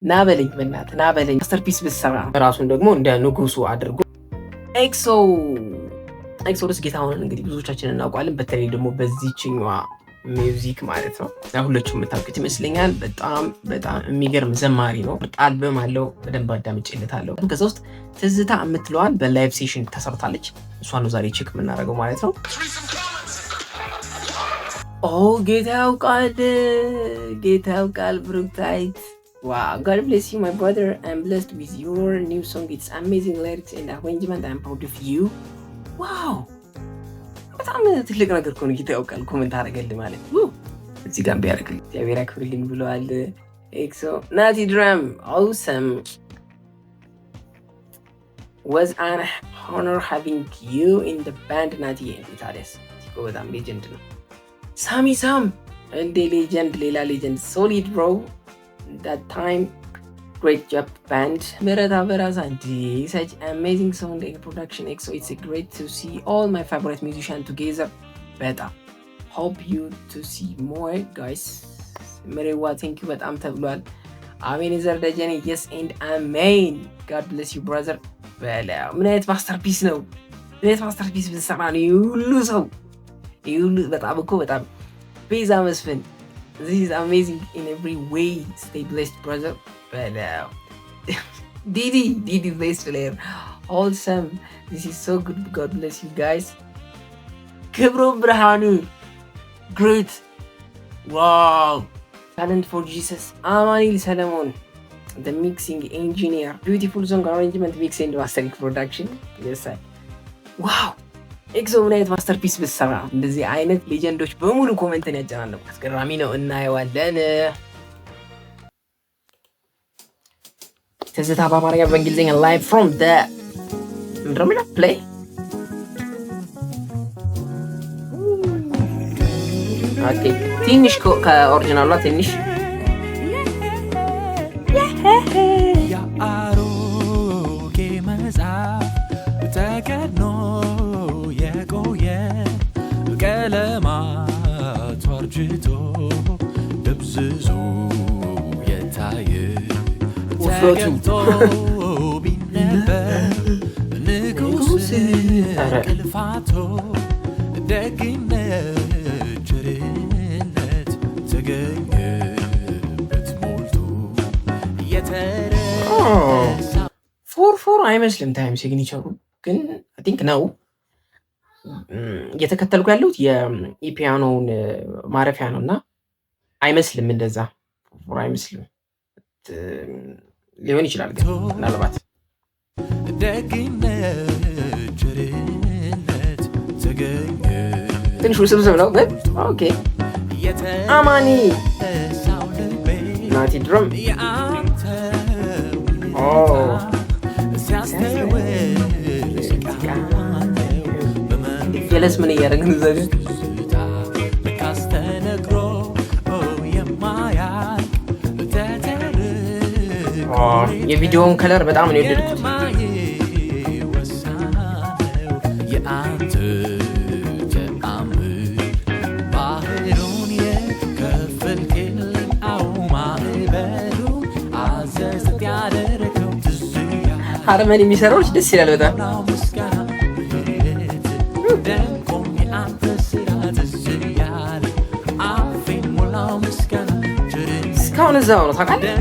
ናበለኝ በእናትህ ናበለኝ። ማስተርፒስ ብትሰራ ራሱን ደግሞ እንደ ንጉሱ አድርጎ ኤክሶደስ ጌታሁንን እንግዲህ ብዙዎቻችን እናውቃለን። በተለይ ደግሞ በዚህችኛዋ ሚውዚክ ማለት ነው። ሁላችሁም የምታውቁት ይመስለኛል። በጣም የሚገርም ዘማሪ ነው። አልበም አለው፣ በደንብ አዳምጬለታለሁ። ከዛ ውስጥ ትዝታ የምትለዋን በላይቭ ሴሽን ተሰርታለች። እሷን ነው ዛሬ ቼክ የምናደርገው ማለት ነው። ጌታ ያውቃል ብሩክታይት Wow, God bless you, my brother. I'm blessed with your new song. It's amazing lyrics and arrangement. I'm proud of you. Wow. በጣም ትልቅ ነገር እኮ ነው። ጌታ ያውቃል ኮሜንት አደረገልኝ ማለት ነው። እዚህ ጋር ቢያደርግልኝ እግዚአብሔር ያክብርልኝ ብለዋል። ኤክሶ ናቲ ድራም awesome. Was an honor having you in the band ናቲ ታዲያስ እኮ በጣም ሌጀንድ ነው። ሳሚ ሳም እንደ ሌጀንድ ሌላ ሌጀንድ ሶሊድ ብሮ that time great job band berata berasandi such amazing sound and production so it's great to see all my favorite musicians together beta hope you to see more guys merewa thank you but am tablwal amen is the journey yes and amen god bless you brother bela ምንአይነት ማስተርፒስ ነው ምንአይነት ማስተርፒስ ብትሰራ ነው ሁሉ ሰው ይሁሉ በጣም ቤዛ መስፍን. This is amazing in every way. Stay blessed, brother. But Didi bass player. Awesome. This is so good. God bless you guys. Kebron Brahanu. Great. Wow. Talent for Jesus. Amanil Salamon. The mixing engineer. Beautiful song arrangement, mix and mastering production. Yes, sir. Wow. ኤክሶ ምን አይነት ማስተርፒስ ብትሰራ እንደዚህ አይነት ሌጀንዶች በሙሉ ኮሜንትን ያጨናነቁ አስገራሚ ነው። እናየዋለን። ትዝታ በአማርኛ በእንግሊዝኛ live from the ምንድነው play ኦኬ ትንሽ ከኦሪጂናሏ ትንሽ ያአሮጌ መጽሐፍ ተቀድኖ ቀለማት ወርጅቶ ደብዝዞ የታየ ተገልጦ ቢነበር ንጉሥ ቅልፋቶ ደግነት ቸርነት ተገኘበት ሞልቶ የተረሳ ፎር አይመስልም። ታይም ሲግኒቸሩ ግን አይ ቲንክ ነው እየተከተልኩ ያለሁት የኢፒያኖውን ማረፊያ ነው እና አይመስልም፣ እንደዛ አይመስልም። ሊሆን ይችላል ግን ምናልባት ትንሽ ውስብስብ ነው ግን ኦኬ። አማኒ ናቲ ድረም የለስ ምን እያደረግን ዘግ የቪዲዮውን ከለር በጣም ነው የወደድኩት። ሃርመኒ የሚሰራዎች ደስ ይላል በጣም እስካሁን እዛው ነው ታውቃለህ።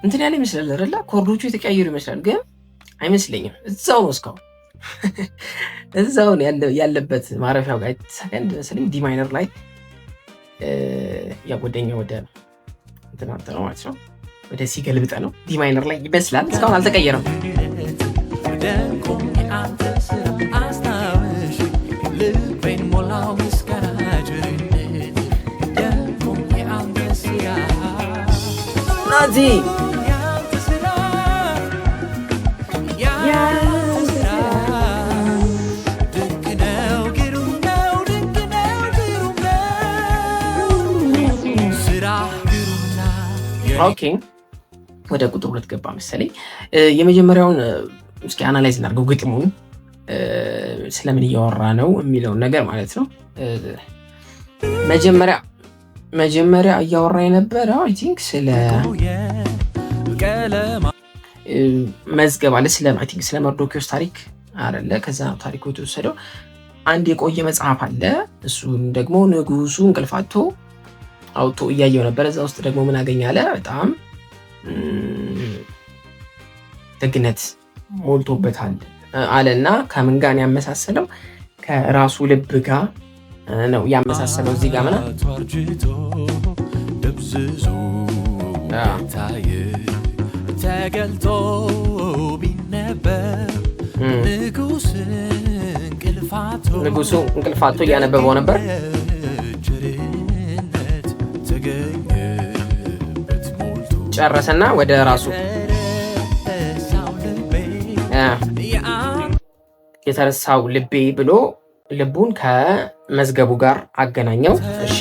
እንትን ያለ ይመስላል አይደለ? ኮርዶቹ የተቀያየሩ ይመስላል ግን አይመስለኝም። እዛው ነው እስካሁን እዛው ነው ያለበት ማረፊያው ጋር ሰከንድ መሰለኝ ዲ ማይነር ላይ ያጎደኛ ወደ እንትን አጥቶ ነው ማለት ነው። ወደ ሲ ገልብጠ ነው ዲ ማይነር ላይ ይመስላል። እስካሁን አልተቀየረም። ናዚ ኦኬ ወደ ቁጥር 2 ገባ መሰለኝ። የመጀመሪያውን እስኪ አናላይዝ እናድርገው ግጥሙን ስለምን እያወራ ነው የሚለውን ነገር ማለት ነው። መጀመሪያ እያወራ የነበረው አይ ቲንክ ስለ መዝገብ አለ ስለ መርዶኪዎስ ታሪክ አይደለ? ከዛ ታሪኩ የተወሰደው አንድ የቆየ መጽሐፍ አለ። እሱን ደግሞ ንጉሱ እንቅልፍ አውጥቶ እያየው ነበር። እዛ ውስጥ ደግሞ ምን አገኛለ? በጣም ደግነት ሞልቶበታል አለና ከምን ጋር ያመሳሰለው? ከራሱ ልብ ጋር ነው ያመሳሰለው። እዚህ ጋር ምናምን ተገልጦ ቢነበብ ንጉሱ እንቅልፋቶ እያነበበው ነበር። ጨረሰና ወደ ራሱ የተረሳው ልቤ ብሎ ልቡን ከመዝገቡ ጋር አገናኘው። እሺ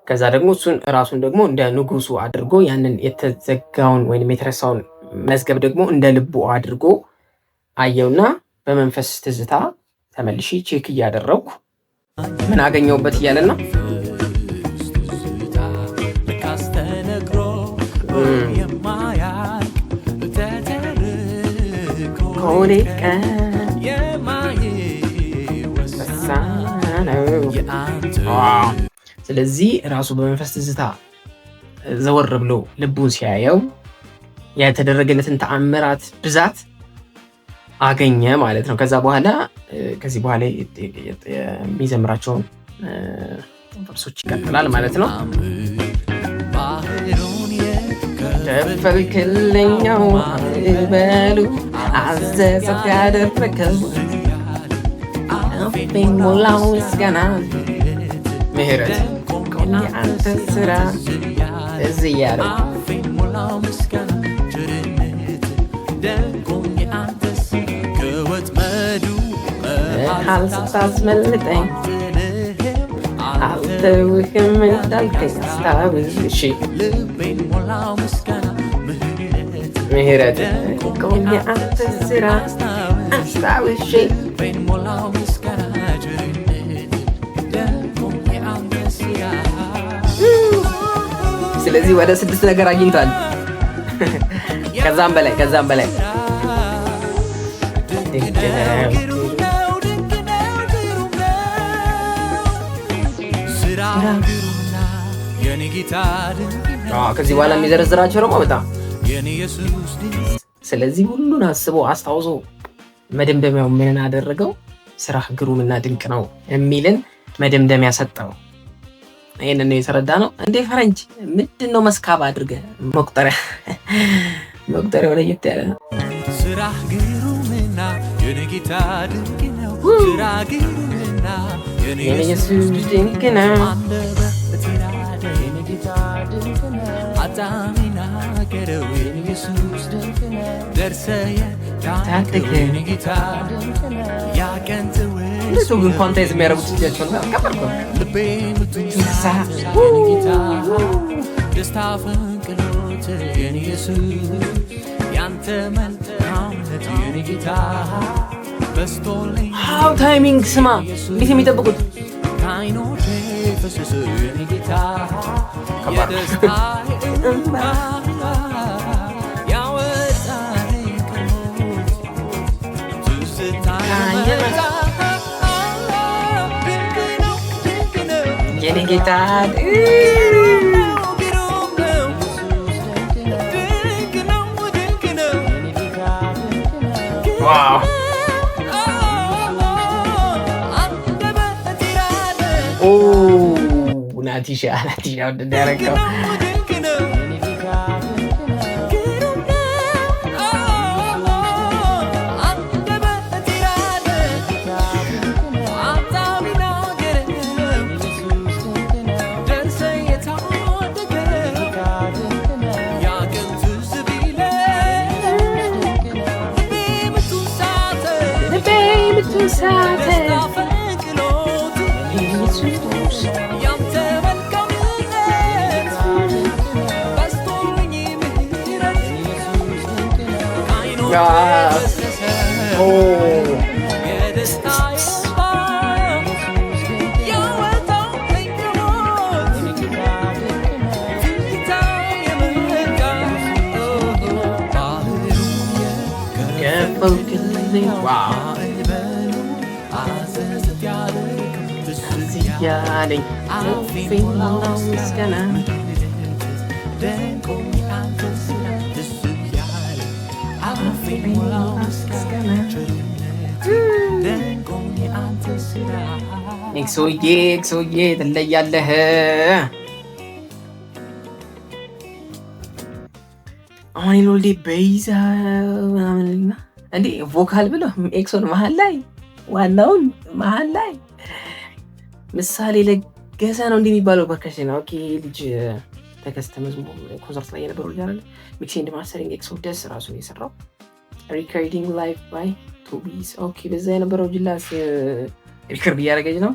ከዛ ደግሞ እሱን ራሱን ደግሞ እንደ ንጉሱ አድርጎ ያንን የተዘጋውን ወይም የተረሳውን መዝገብ ደግሞ እንደ ልቡ አድርጎ አየውና በመንፈስ ትዝታ ተመልሼ ቼክ እያደረግኩ ምን አገኘውበት እያለና ስለዚህ ራሱ በመንፈስ ትዝታ ዘወር ብሎ ልቡን ሲያየው የተደረገለትን ተአምራት ብዛት አገኘ ማለት ነው። ከዚህ በኋላ የሚዘምራቸውን ቨርሶች ይቀጥላል ማለት ነው። ከፈልክልኛው በሉ አዘዘት ያደረገው ሞላው ምስጋና ምህረት የአንተ ስራ እዚህ ያለው ሳታስመልጠኝ አልተውህም እንዳልከኝ አስታውስ። እሺ ምህረት የአንተ ስራ አስታውሽ። ስለዚህ ወደ 6 ነገር አግኝቷል። ከዛም በላይ ከዚህ በኋላ የሚዘረዝራቸው ደግሞ በጣም ስለዚህ ሁሉን አስቦ አስታውሶ መደምደሚያው ምን አደረገው? ስራህ ግሩምና ድንቅ ነው የሚልን መደምደሚያ ሰጠው። ይሄንን ነው የተረዳ ነው። እንዴ ፈረንጅ ምንድነው መስካብ አድርገህ መቁጠሪያው ለየት ያለ ነው። ስራህ ግሩምና የኔ ጌታ ድንቅ ነው። ስራህ ግሩምና የኔ ኢየሱስ ድንቅ ነው። አጣሚና ገረው የኔ ኢየሱስ ድንቅ ነው። ደርሰየ ታደገ የኔ ጌታ ድንቅ ነው። ያቀንተው እሱ ግን ኳንታይዝ የሚያደርጉት እጃቸውን ከፈርኩ ልቤ ምትሳ የኔ ጌታ ደስታ ፈንቅሎት የኔ ኢየሱስ ያንተ መልካምነት የኔ ጌታ በስቶልኝ ሃው ታይሚንግ ስማ እንዴት የሚጠብቁት ካይኖቴ ፈሰሰ የኔ ጌታ የደስታ እንባ ያወጣኝ ከሞት ትዝታዬ የኔ ጌታ ዋው ናቲሻ እንደያረገው ኤክሶዬ ትለያለህ። አሁን ሎልዴ በይዛ ምናምንና እንዴ ቮካል ብሎ ኤክሶን መሀል ላይ ዋናውን መሀል ላይ ምሳሌ ለገሰ ነው እንደሚባለው ፐርከሽን። ኦኬ ልጅ ተከስተ መዝሙር ኮንሰርት ላይ የነበረው ልጅ አይደል? ሚክስ ኤንድ ማስተሪንግ ኤክሶደስ ራሱ ነው የሰራው። ሪኮርዲንግ ላይቭ ባይ ቶቢስ። ኦኬ በዛ የነበረው ጅላስ ሪከርድ እያደረገች ነው።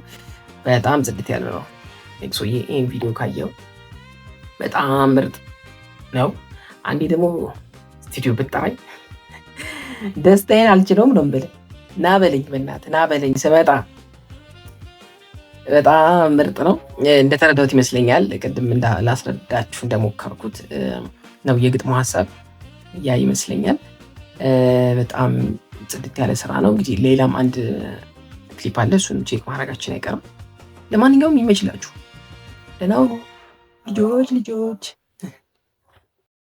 በጣም ጽድት ያለ ነው ኤክሶዬ። ይህን ቪዲዮ ካየው በጣም ምርጥ ነው። አንዴ ደግሞ ስቱዲዮ ብጠራኝ ደስታዬን አልችለውም ነው የምልህ። ና በለኝ በእናትህ ና በለኝ ስመጣ። በጣም ምርጥ ነው። እንደተረዳሁት ይመስለኛል ቅድም ላስረዳችሁ እንደሞከርኩት ነው የግጥሙ ሀሳብ ያ ይመስለኛል። በጣም ጽድት ያለ ስራ ነው። እንግዲህ ሌላም አንድ ክሊፕ አለ፣ እሱን ቼክ ማድረጋችን አይቀርም። ለማንኛውም ይመችላችሁ። ደህና ሁኑ ልጆች።